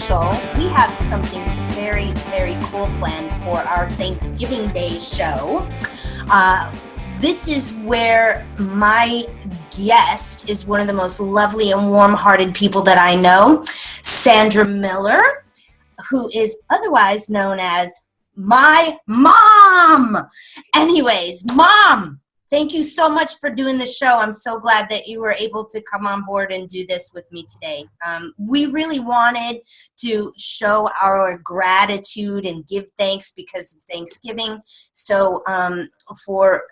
special. We have something very, very cool planned for our Thanksgiving Day show. This is where my guest is one of the most lovely and warm-hearted people that I know, Sandra Miller, who is otherwise known as my mom. Anyways, Mom, thank you so much for doing the show. I'm so glad that you were able to come on board and do this with me today. We really wanted to show our gratitude and give thanks because of Thanksgiving. So for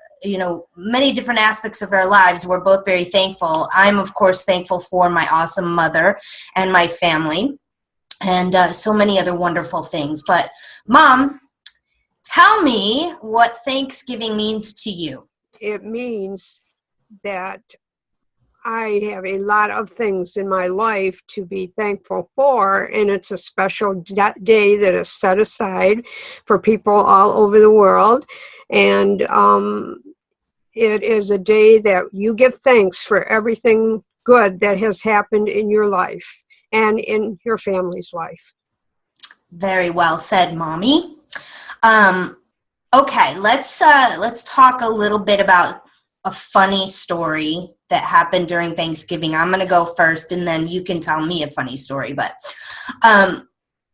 many different aspects of our lives, we're both very thankful. I'm, of course, thankful for my awesome mother and my family and so many other wonderful things. But, Mom, tell me what Thanksgiving means to you. It means that I have a lot of things in my life to be thankful for, and it's a special day that is set aside for people all over the world. And it is a day that you give thanks for everything good that has happened in your life and in your family's life. Very well said, Mommy. Okay, let's talk a little bit about a funny story that happened during Thanksgiving. I'm going to go first, and then you can tell me a funny story. But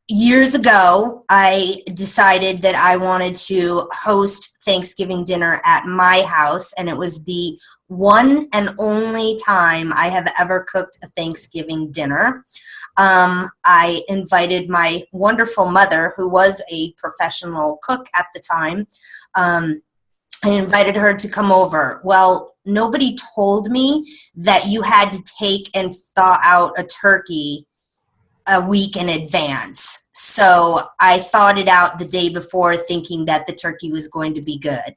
years ago, I decided that I wanted to host Thanksgiving dinner at my house, and it was the one and only time I have ever cooked a Thanksgiving dinner. I invited my wonderful mother, who was a professional cook at the time. I invited her to come over. Well, nobody told me that you had to take and thaw out a turkey a week in advance. So I thawed it out the day before thinking that the turkey was going to be good.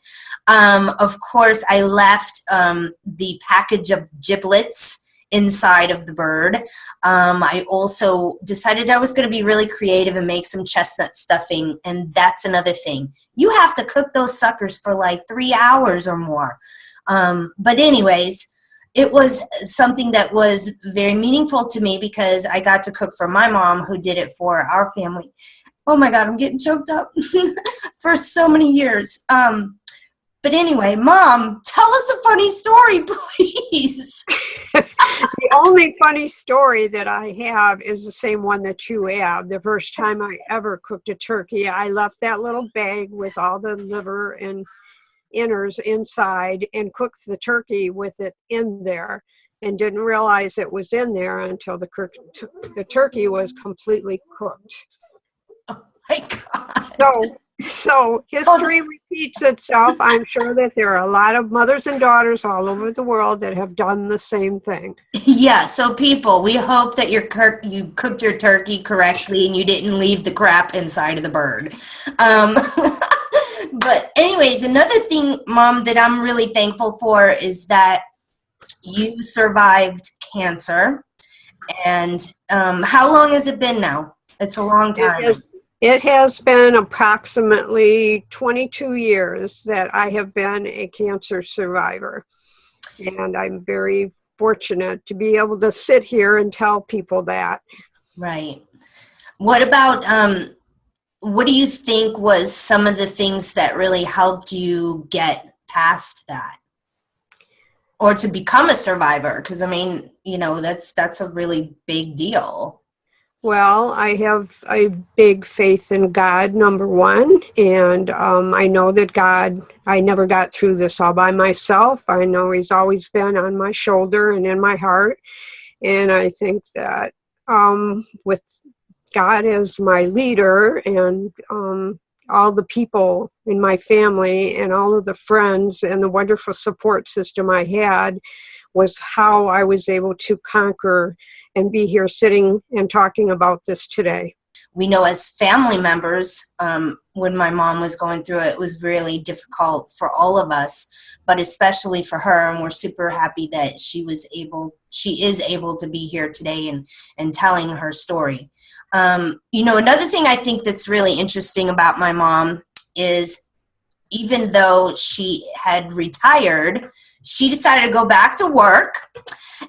Of course, I left the package of giblets inside of the bird. I also decided I was going to be really creative and make some chestnut stuffing, and that's another thing. You have to cook those suckers for like 3 hours or more. But anyways, it was something that was very meaningful to me because I got to cook for my mom, who did it for our family. Oh my God, I'm getting choked up for so many years. But anyway, Mom, tell us a funny story, please. The only funny story that I have is the same one that you have. The first time I ever cooked a turkey, I left that little bag with all the liver and innards inside and cooked the turkey with it in there and didn't realize it was in there until the turkey was completely cooked. Oh my God. So history repeats itself. I'm sure that there are a lot of mothers and daughters all over the world that have done the same thing. Yeah, so people, we hope that you cooked your turkey correctly and you didn't leave the crap inside of the bird. But anyways, another thing, Mom, that I'm really thankful for is that you survived cancer. And how long has it been now? It's a long time. It has been approximately 22 years that I have been a cancer survivor. And I'm very fortunate to be able to sit here and tell people that. Right. What about, what do you think was some of the things that really helped you get past that? Or to become a survivor? Because, I mean, that's a really big deal. Well, I have a big faith in God, number one, and I know that God, I never got through this all by myself. I know He's always been on my shoulder and in my heart, and I think that with God as my leader and all the people in my family and all of the friends and the wonderful support system I had was how I was able to conquer and be here sitting and talking about this today. We know as family members, when my mom was going through it, it was really difficult for all of us, but especially for her. And we're super happy that she is able to be here today and telling her story. Another thing I think that's really interesting about my mom is even though she had retired, she decided to go back to work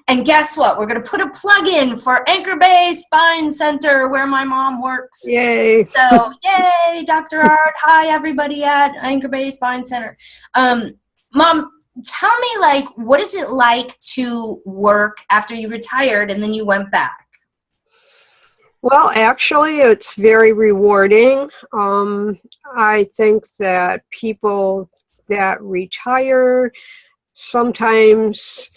And guess what? We're going to put a plug in for Anchor Bay Spine Center where my mom works. Yay. So, yay, Dr. Art. Hi, everybody at Anchor Bay Spine Center. Mom, tell me, like, what is it like to work after you retired and then you went back? Well, actually, it's very rewarding. I think that people that retire sometimes,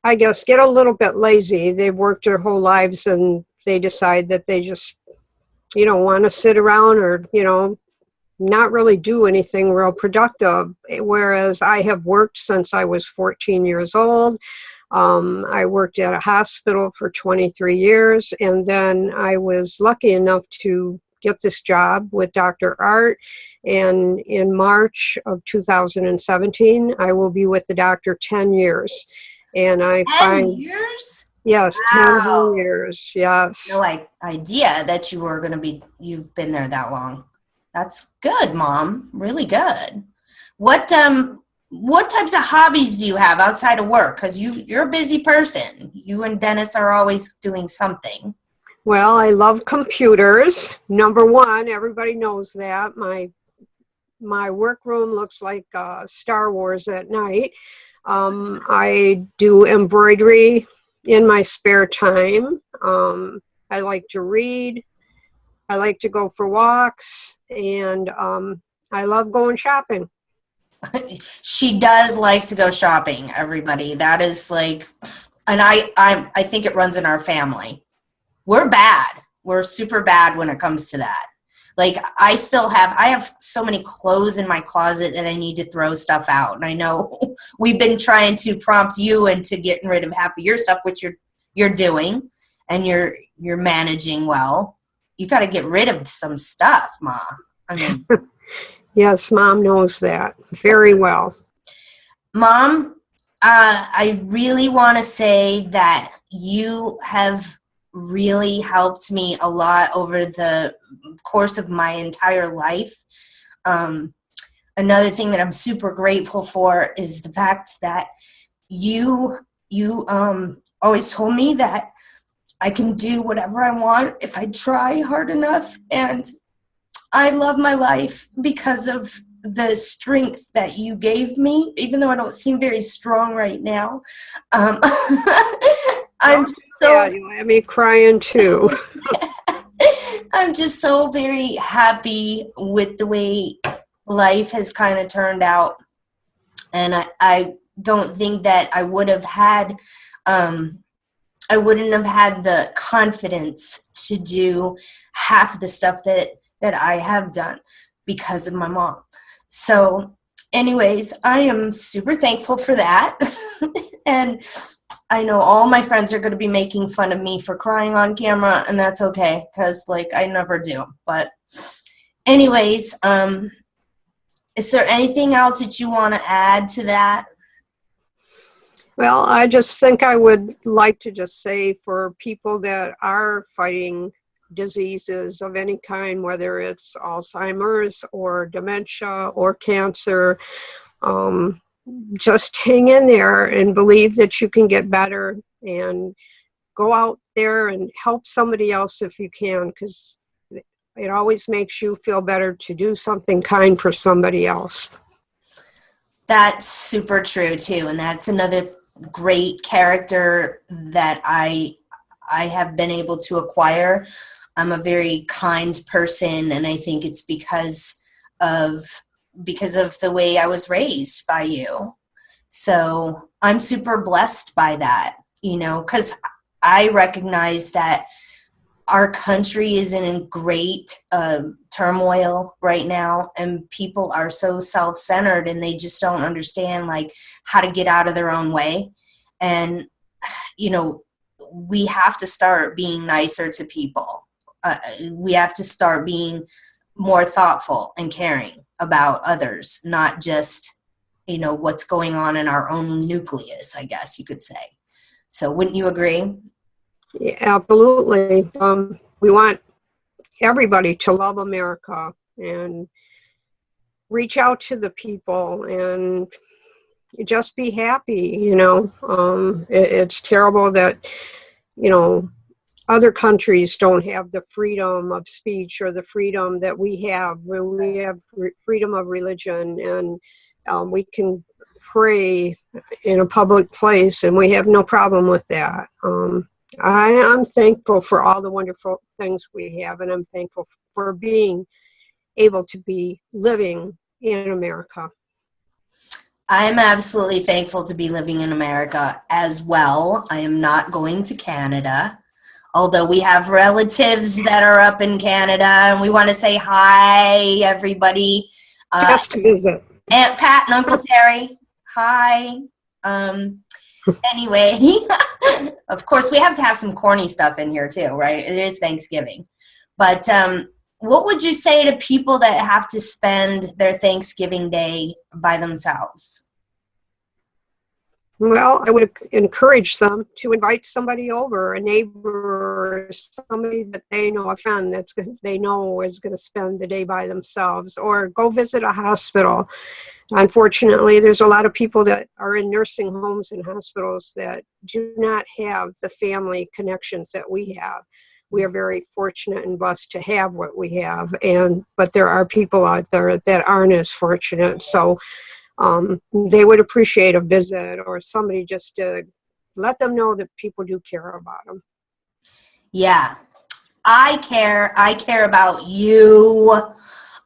I guess, get a little bit lazy. They've worked their whole lives and they decide that they just, want to sit around or, not really do anything real productive. Whereas I have worked since I was 14 years old. I worked at a hospital for 23 years, and then I was lucky enough to get this job with Dr. Art. And in March of 2017, I will be with the doctor 10 years. And I 10 years? Yes, Wow. 10 whole years, yes. No idea that you've been there that long. That's good, Mom. Really good. What types of hobbies do you have outside of work? Because you're a busy person. You and Dennis are always doing something. Well, I love computers. Number one, everybody knows that. My workroom looks like Star Wars at night. I do embroidery in my spare time. I like to read. I like to go for walks, and I love going shopping. She does like to go shopping, everybody. That is like, and I think it runs in our family. We're bad. We're super bad when it comes to that. Like, I have so many clothes in my closet that I need to throw stuff out. And I know we've been trying to prompt you into getting rid of half of your stuff, which you're doing, and you're managing well. You got to get rid of some stuff, Ma. I mean, yes, Mom knows that very well. Mom, I really want to say that you have really helped me a lot over the course of my entire life. Another thing that I'm super grateful for is the fact that you always told me that I can do whatever I want if I try hard enough, and I love my life because of the strength that you gave me, even though I don't seem very strong right now. I'm just so you had me crying too. I'm just so very happy with the way life has kind of turned out, and I don't think that I wouldn't have had the confidence to do half the stuff that I have done because of my mom. So anyways, I am super thankful for that. And I know all my friends are going to be making fun of me for crying on camera, and that's okay, because, like, I never do. But anyways, is there anything else that you want to add to that? Well, I just think I would like to just say for people that are fighting diseases of any kind, whether it's Alzheimer's or dementia or cancer, just hang in there and believe that you can get better, and go out there and help somebody else if you can, because it always makes you feel better to do something kind for somebody else. That's super true too, and that's another great character that I have been able to acquire. I'm a very kind person, and I think it's because of the way I was raised by you. So I'm super blessed by that, because I recognize that our country is in great turmoil right now, and people are so self-centered, and they just don't understand, like, how to get out of their own way. And, we have to start being nicer to people. We have to start being more thoughtful and caring about others, not just, what's going on in our own nucleus, I guess you could say. So wouldn't you agree? Yeah, absolutely. We want everybody to love America and reach out to the people and just be happy, you know. It's terrible that, you know, other countries don't have the freedom of speech or the freedom that we have, where we have freedom of religion, and we can pray in a public place, and we have no problem with that. I'm thankful for all the wonderful things we have, and I'm thankful for being able to be living in America. I'm absolutely thankful to be living in America as well. I am not going to Canada, although we have relatives that are up in Canada, and we want to say hi, everybody. Just to visit. Aunt Pat and Uncle Terry, hi. Anyway, of course, we have to have some corny stuff in here too, right? It is Thanksgiving. But what would you say to people that have to spend their Thanksgiving Day by themselves? Well, I would encourage them to invite somebody over, a neighbor, or somebody that they know, a friend they know is going to spend the day by themselves, or go visit a hospital. Unfortunately, there's a lot of people that are in nursing homes and hospitals that do not have the family connections that we have. We are very fortunate and blessed to have what we have, but there are people out there that aren't as fortunate. So they would appreciate a visit, or somebody just to let them know that people do care about them. Yeah, I care. I care about you.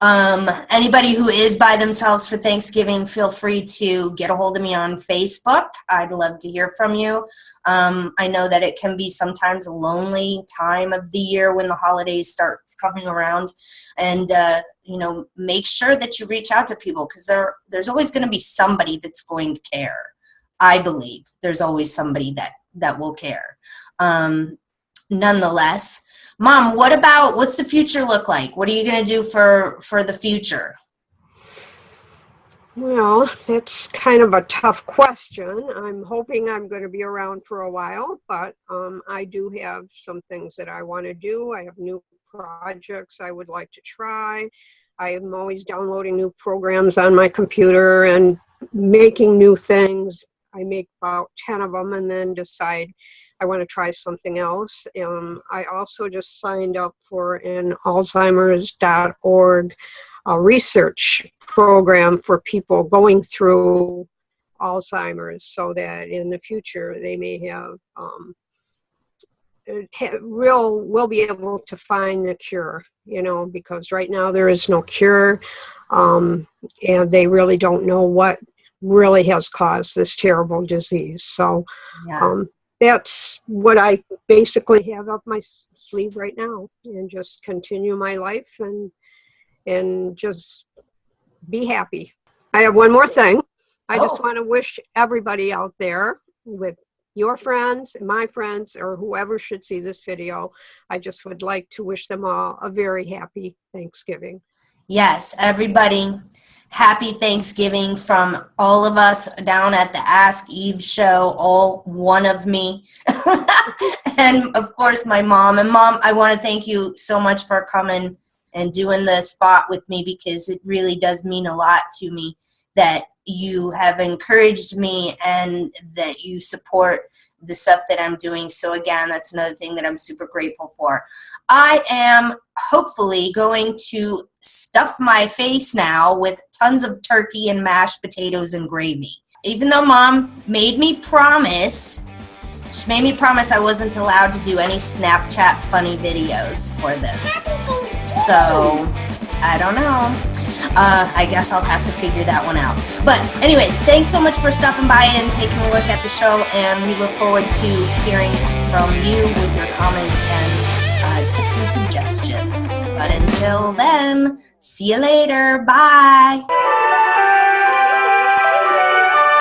Anybody who is by themselves for Thanksgiving, feel free to get a hold of me on Facebook. I'd love to hear from you. I know that it can be sometimes a lonely time of the year when the holidays starts coming around, and make sure that you reach out to people, because there's always going to be somebody that's going to care. I believe there's always somebody that will care. Nonetheless, Mom, what's the future look like? What are you going to do for the future? Well, that's kind of a tough question. I'm hoping I'm going to be around for a while, but I do have some things that I want to do. I have new projects I would like to try. I am always downloading new programs on my computer and making new things. I make about 10 of them and then decide I want to try something else. I also just signed up for an Alzheimer's.org research program for people going through Alzheimer's, so that in the future they may we'll be able to find the cure, because right now there is no cure, and they really don't know what really has caused this terrible disease. So Yeah. That's what I basically have up my sleeve right now, and just continue my life and just be happy. I have one more thing. I just want to wish everybody out there, with your friends, my friends, or whoever should see this video, I just would like to wish them all a very happy Thanksgiving. Yes, everybody, happy Thanksgiving from all of us down at the Ask Eve show, all one of me. And of course, my mom. And Mom, I want to thank you so much for coming and doing the spot with me, because it really does mean a lot to me that you have encouraged me and that you support the stuff that I'm doing. So again, that's another thing that I'm super grateful for. I am hopefully going to stuff my face now with tons of turkey and mashed potatoes and gravy. Even though Mom made me promise, she made me promise I wasn't allowed to do any Snapchat funny videos for this. So, I don't know. I guess I'll have to figure that one out. But anyways, thanks so much for stopping by and taking a look at the show, and we look forward to hearing from you with your comments and tips and suggestions. But until then, see you later. Bye.